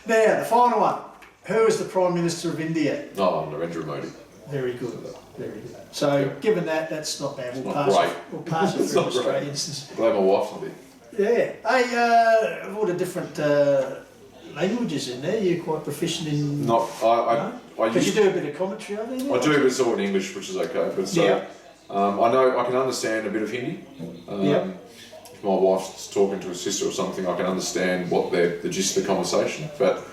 Now, the final one. Who is the Prime Minister of India? No, Narendra Modi. Very good. Very good. So, given that, that's not bad. We'll pass great. it. We'll pass it It's through not great. Australians. Glad my wife's not here. Yeah. Hey, of all the different languages in there, you're quite proficient in. Not, I Because you used, do a bit of commentary, I think. I do, but it's all in English, which is okay. But so, Yeah. I know I can understand a bit of Hindi. Yep. If my wife's talking to a sister or something, I can understand what the gist of the conversation. But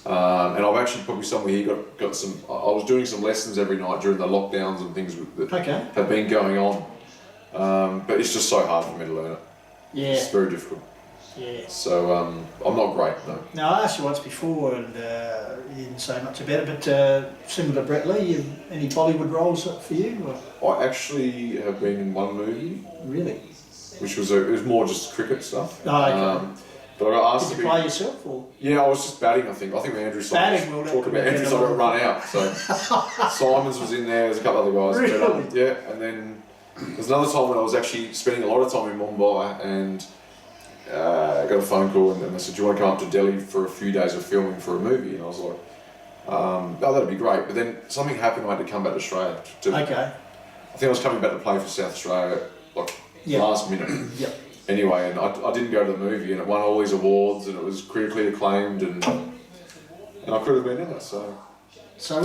and I've actually probably somewhere here got some. I was doing some lessons every night during the lockdowns and things that Okay. have been going on. But it's just so hard for me to learn it. Yeah. It's very difficult. Yeah. So I'm not great, no. Now, I asked you once before and you didn't say much about it, but similar to Brett Lee, any Bollywood roles for you? Or? I actually have been in one movie, Really? which was it was more just cricket stuff. Oh, okay. But I got asked Did to you be. play yourself? Or? Yeah, I was just batting. I think Andrew Simons. Batting, well, that Talk could about be Andrew better. Simons run out. So Simons was in there. There's a couple other guys. Really? But, yeah, and then there's another time when I was actually spending a lot of time in Mumbai and. I got a phone call and they said, "Do you want to come up to Delhi for a few days of filming for a movie?" And I was like, "Oh, that'd be great." But then something happened. I had to come back to Australia. Okay. I think I was coming back to play for South Australia like Yep. last minute. Yep. Anyway, and I didn't go to the movie, and it won all these awards, and it was critically acclaimed, and I could have been in it. So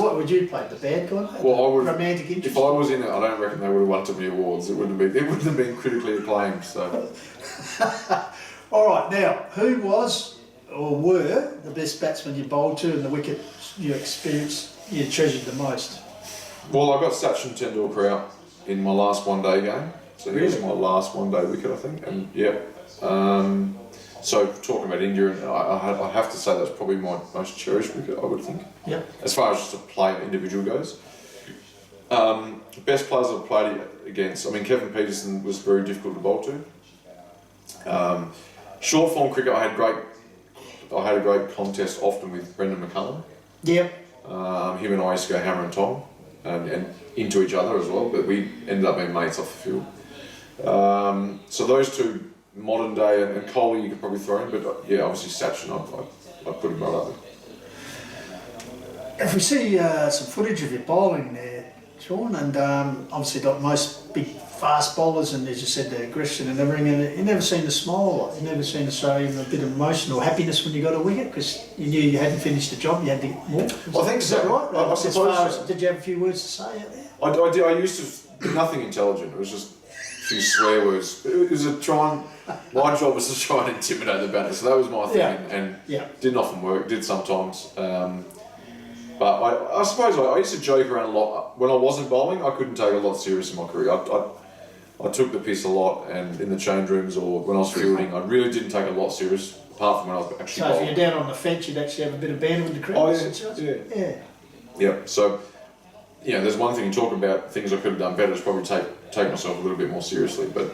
what would you play? The bad guy? Well, I would. Romantic interest? If I was in it, I don't reckon they would have won too many awards. It wouldn't have been critically acclaimed. So. All right, now, who was or were the best batsmen you bowled to and the wicket you experienced, you treasured the most? Well, I got Sachin Tendulkar out in my last one-day game. So he was Really? my last one-day wicket, I think. And yeah. So talking about India, and I have to say that's probably my most cherished wicket, I would think. Yep. As far as just a play individual goes. Best players I've played against, I mean, Kevin Peterson was very difficult to bowl to. Short form cricket, I had a great contest often with Brendan McCullum. Yep. Him and I used to go hammer and tong and into each other as well, but we ended up being mates off the field. So those two, modern day, and Kohli you could probably throw in, but yeah, obviously Sachin, I'd put him right up there. If we see some footage of your bowling there, Shaun, and obviously like most big fast bowlers, and as you said, the aggression and everything, and you never seem to smile, you never seem to show even a bit of emotion or happiness when you got a wicket, because you knew you hadn't finished the job, you had to get more. I think Is so. that right? I As suppose far as, so. did you have a few words to say out there? I did. I used to nothing intelligent. It was just a few swear words. It was my job was to try and intimidate the batter, so that was my thing, Yeah. and Yeah. didn't often work. Did sometimes. But I suppose I used to joke around a lot. When I wasn't bowling, I couldn't take a lot serious in my career. I took the piss a lot, and in the change rooms or when I was fielding, I really didn't take a lot serious, apart from when I was actually So if bowling. you're down on the fence, you'd actually have a bit of banter with the crowd? Oh, is yeah, that so? yeah. Yeah. Yeah, so, there's one thing you talk about, things I could have done better, is probably take myself a little bit more seriously, but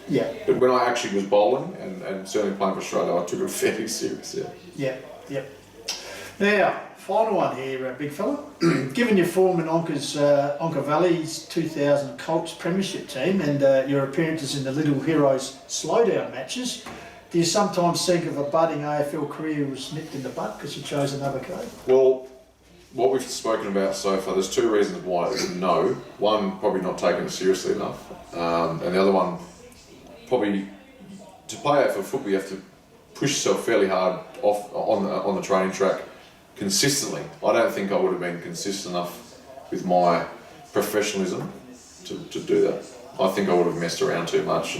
Yeah. but when I actually was bowling, and certainly playing for Australia, I took it fairly serious, yeah. Yeah, yep. Now, final one here, big fella. Given your form in Onka Valley's 2000 Colts Premiership team and your appearances in the Little Heroes slowdown matches, do you sometimes think of a budding AFL career was nipped in the bud because you chose another code? Well, what we've spoken about so far, there's two reasons why I didn't know. One, probably not taking it seriously enough, and the other one, probably to play AFL football, you have to push yourself fairly hard on the training track consistently. I don't think I would have been consistent enough with my professionalism to do that. I think I would have messed around too much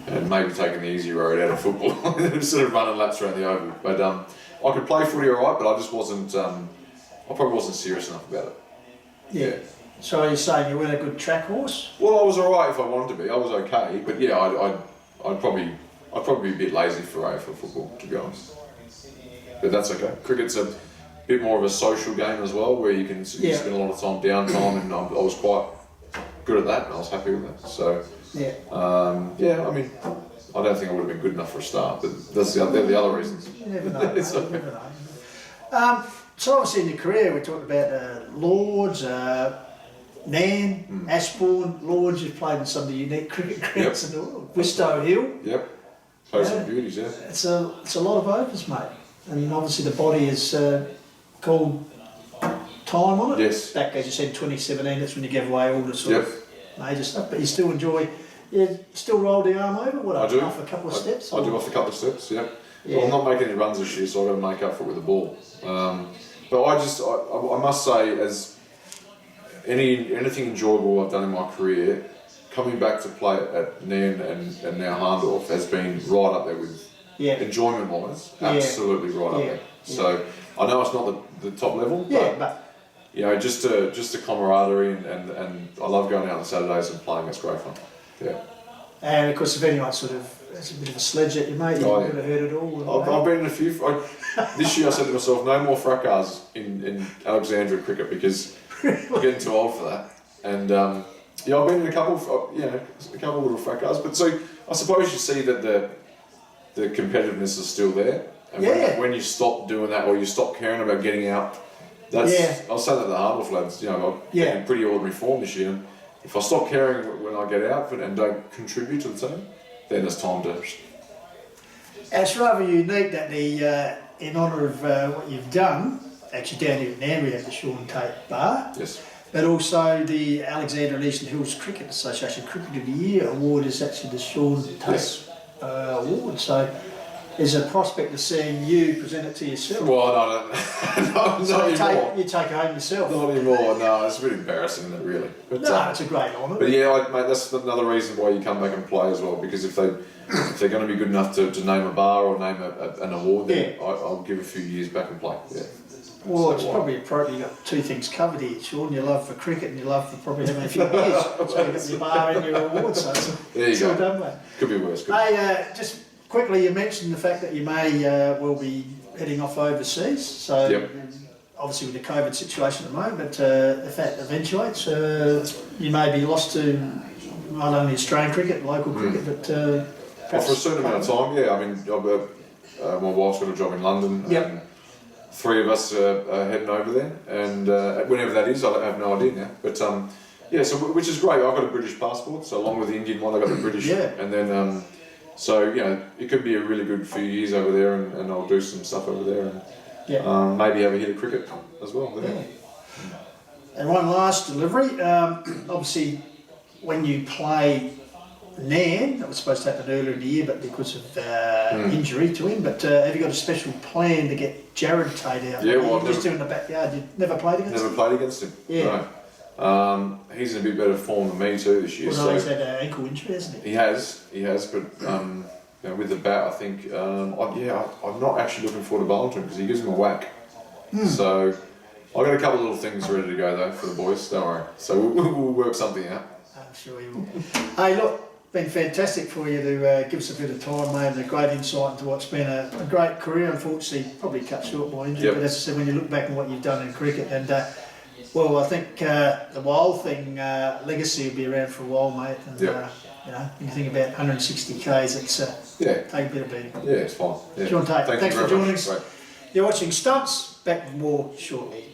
and maybe taken the easy road out of football instead of running laps around the oval. But I could play footy alright, but I just wasn't. I probably wasn't serious enough about it. Yeah. So are you saying you weren't a good track horse? Well, I was alright if I wanted to be. I was okay, but yeah, I'd probably be a bit lazy for AFL football, to be honest. But that's okay. Cricket's a bit more of a social game as well, where you can Yeah. spend a lot of time downtime, and I was quite good at that, and I was happy with that. So, Yeah. I mean, I don't think I would have been good enough for a start, but they're the other reasons. You never know. It's You okay. never know. So obviously in your career, we talked about Lords, Nan, Ashbourne, Lords. You've played in some of the unique cricket grounds in the world. Wistow Hill. Yep. Play some Yeah. beauties, yeah. It's a lot of overs, mate. And obviously the body is called time on it. Yes. Back, as you said, 2017, that's when you gave away all the sort Yep. of major stuff, but you still enjoy, you still roll the arm over, what, I do. off a couple of steps? I do off a couple of steps, yeah. Yeah. Well, I'm not making any runs this year, so I've got to make up for it with the ball. But I must say, as anything enjoyable I've done in my career, coming back to play at Nairn and now Harndorf has been right up there with enjoyment-wise, absolutely right up there. So I know it's not the top level, but you know, just a camaraderie and I love going out on Saturdays and playing. It's great fun. Yeah. And of course, if anyone sort of has a bit of a sledge at you, mate, you've never heard it all. I've been in a few. This year I said to myself, no more fracas in Alexandria cricket because I'm getting too old for that. And yeah, I've been in a couple of little fracas. But so I suppose you see that the competitiveness is still there. And when you stop doing that or you stop caring about getting out, that's I'll say that to the Harndorf lads. You know, I've been in pretty ordinary form this year. If I stop caring when I get out and don't contribute to the team, then it's time to. It's rather unique that in honour of what you've done, actually down here in Nairn we have the Shaun Tait bar. Yes. But also the Alexandria and Eastern Hills Cricket Association Cricket of the Year award is actually the Shaun Tait award. So there's a prospect of seeing you present it to yourself. Well, not anymore. You take it home yourself. Not anymore. No, it's a bit embarrassing, isn't it, really? But, it's a great honour. But yeah, mate, that's another reason why you come back and play as well. Because if they're going to be good enough to name a bar or name an award, then I'll give a few years back and play. Yeah. Well, so it's probably appropriate. You've got two things covered here, Shaun. Your love for cricket and your love for probably having a few beers. So you've got your bar and your award. So it's all done, mate. Could be worse. Hey, just quickly, you mentioned the fact that you may well be heading off overseas. So obviously with the COVID situation at the moment, but if that eventuates, you may be lost to not only Australian cricket, local cricket, but well, for a certain amount of time, yeah. I mean, my wife's got a job in London. And 3 of us are heading over there, and whenever that is, I have no idea now. But yeah, so which is great. I've got a British passport, so along with the Indian one, I've got the British. And then so you know, it could be a really good few years over there, and I'll do some stuff over there, and maybe have a hit of cricket as well. And one last delivery. Obviously, when you play Nairn, that was supposed to happen earlier in the year, but because of injury to him. But have you got a special plan to get Jared Tait out? Yeah, well, just in the backyard. You never played against him? Never played against him. Yeah. No. He's in a bit better form than me too this year. Well, he's had an ankle injury, hasn't he? He has, but you know, with the bat, I think, I'm not actually looking forward to bowling to him because he gives him a whack. So I've got a couple of little things ready to go though for the boys, don't worry. So we'll work something out. I'm sure you will. Hey, look, been fantastic for you to give us a bit of time, mate, and a great insight into what's been a great career. Unfortunately, probably cut short by injury, but as I said, when you look back on what you've done in cricket, and well, I think the wild thing, legacy will be around for a while, mate. And you know, when you think about 160 Ks, it's take a bit of beating. Yeah, it's fine. Yeah. Shaun Tait, thanks for joining us. Great. You're watching Stumps. Back with more shortly.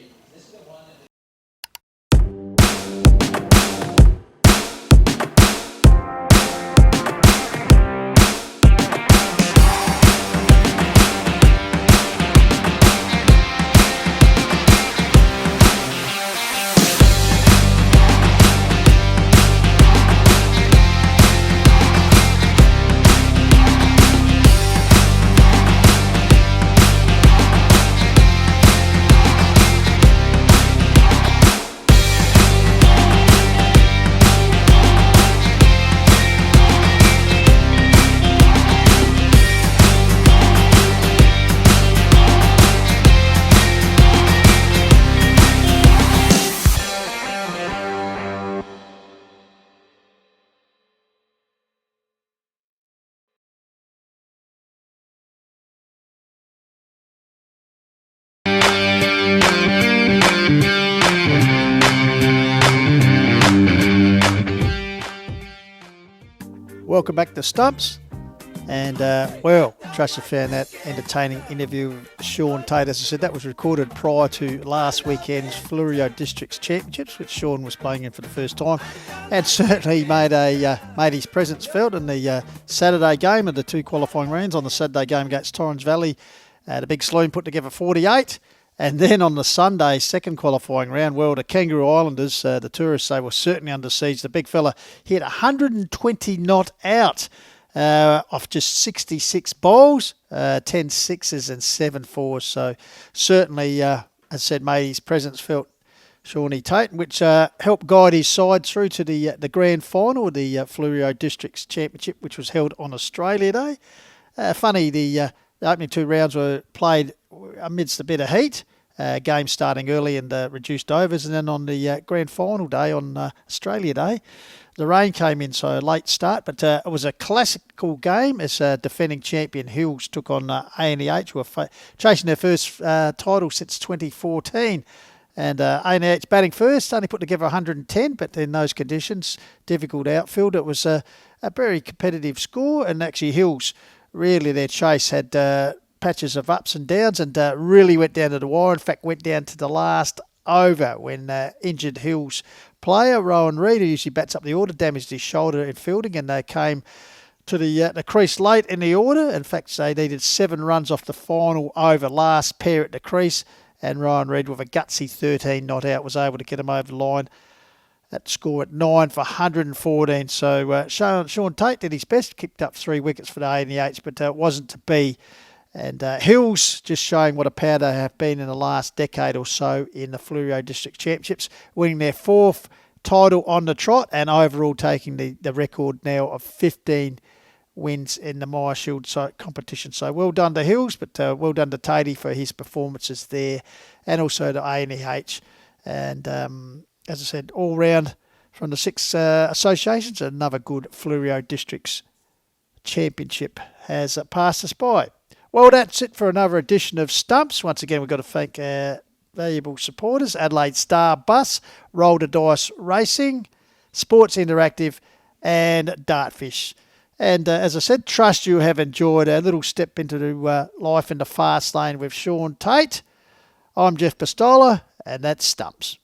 Welcome back to Stumps. And, well, trust you found that entertaining interview with Shaun Tait. As I said, that was recorded prior to last weekend's Flurio Districts Championships, which Shaun was playing in for the first time. And certainly made his presence felt in the Saturday game of the 2 qualifying rounds. On the Saturday game against Torrens Valley, the Big Sloan put together 48. And then on the Sunday, second qualifying round, well, the Kangaroo Islanders, the tourists, they were certainly under siege. The big fella hit 120 not out off just 66 bowls, 10 sixes and 7 fours. So certainly, as I said, made his presence felt, Shaun Tait, which helped guide his side through to the grand final of the Fleurieu Districts Championship, which was held on Australia Day. Funny, the opening 2 rounds were played amidst a bit of heat, game starting early in the reduced overs, and then on the grand final day on Australia Day, the rain came in, so a late start, but it was a classical game as defending champion Hills took on A&EH, who were chasing their first title since 2014. And A&EH batting first, only put together 110, but in those conditions, difficult outfield. It was a very competitive score, and actually Hills, really their chase had patches of ups and downs and really went down to the wire. In fact, went down to the last over when injured Hills player, Rowan Reid, who usually bats up the order, damaged his shoulder in fielding, and they came to the crease late in the order. In fact, they needed 7 runs off the final over, last pair at the crease, and Ryan Reid, with a gutsy 13 not out, was able to get him over the line. That score at 9 for 114. So Shaun Tait did his best, kicked up 3 wickets for the A&EH, but it wasn't to be. And Hills just showing what a power they have been in the last decade or so in the Fleurieu District Championships, winning their 4th title on the trot and overall taking the record now of 15 wins in the Myer Shield competition. So well done to Hills, but well done to Tatey for his performances there, and also to A&EH. And as I said, all round from the 6 associations, another good Fleurieu Districts Championship has passed us by. Well, that's it for another edition of Stumps. Once again, we've got to thank our valuable supporters, Adelaide Star Bus, Roll the Dice Racing, Sports Interactive, and Dartfish. And as I said, trust you have enjoyed a little step into life in the fast lane with Shaun Tait. I'm Jeff Pistola, and that's Stumps.